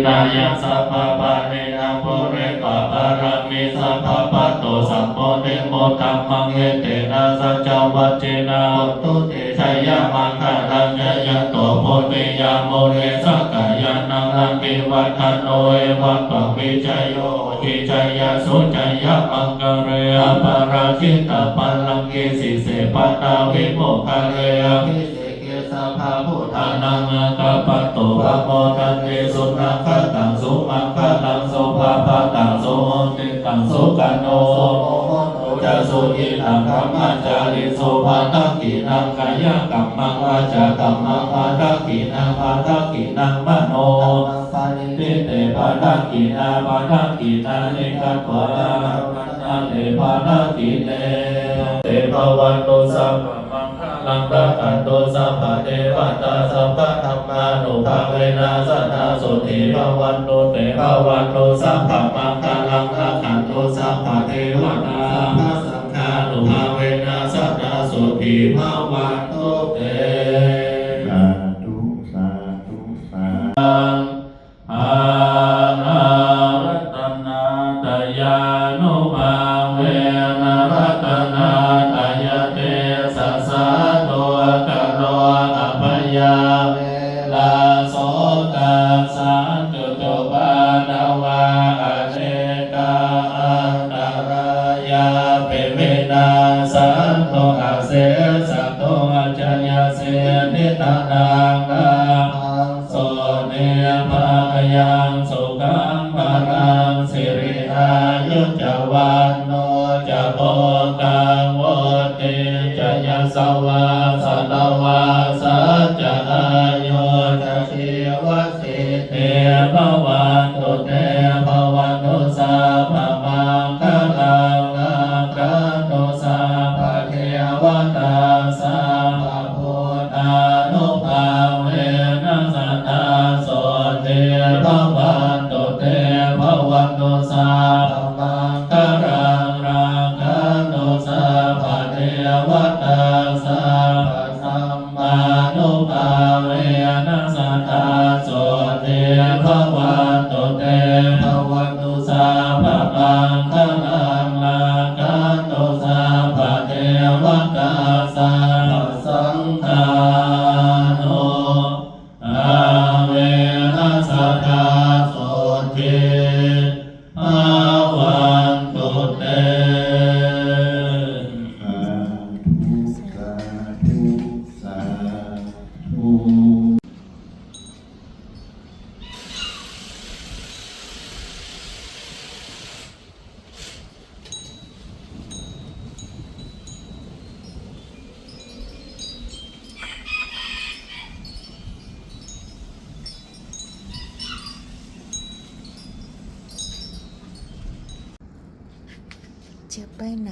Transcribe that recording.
ตายาสัพพะปะเรนะปุเรกะปะระมิสัพพะปะโตสัมโพธิโมตัมมังเอเตนะสัจจวัจเจนะตุเตชัยยะมังคะลังยะโตโพธิยาโมเรสักกายานังลังปิวัฏโนเอวัตตวิจโยทิจยะสุจยะมังกะเรอปะราชิตาปัลลังเกสิเสปัตตาวิโมคคะเรอภิเสเกสัพพะพุทธานังกัปปะโตภะโมทันเตสุนังคตังสุมังคลังโสภะปะตังโสติตังสุกันโนจะสุยิตังธัมมัจจาริโสภะทักขินังกายกัมมังวาจากัมมังภะทักขินังภะทักขินังมโนติเตภะทักขินาภะทักขินานิกัตวะนาเตภะทักขิเตเตภวันตุสัพพะมังคลังรักขันตุสัพพะเทวตาสัพพะธัมมานุภาเวนะสัทธาสุติภวันตุเตภวันตุสัพพะมังคลังรักขันตุสัพพะเทวตาสัพพะนุภาเวนะสัทธาสุติภวันตุเตสาธุสาธุสาธุอารารัตนาตยานุภาเวนะรัตนาตยเตสัสสะโตกะโรอภยาเวลาโสตัสสะตุโตปาณวาอเนกาอันตรายาเปเวนะสันโตอาเสสะโตอาจายาเสนิตานังนาโสเนภะยังสุขังภะรังสิริอายุจวันโนจะโพกังโวติจะยสวาสตวาสัจจะอายุจะชีวสิเตภวันตุเตภวันตุสัพพะมังคลังลังคันตุสัพพะเทวตาสัพพะพุทธานุภาเวนะสัทธาโสติภวันตุเตภวันตุสัพพะมังคลังลังคันตุสัพพะเทวตาสัพพะสัมมานุภาเวนะสัทธาโสติภวันตุเตภวันตุสัพพะมังคลังลังคันตุสัพพะเทวตาสัพพะสังฆานุอาเวนะสัทธาโสติภวันตุเตสาธุสาธุ จะไปไหน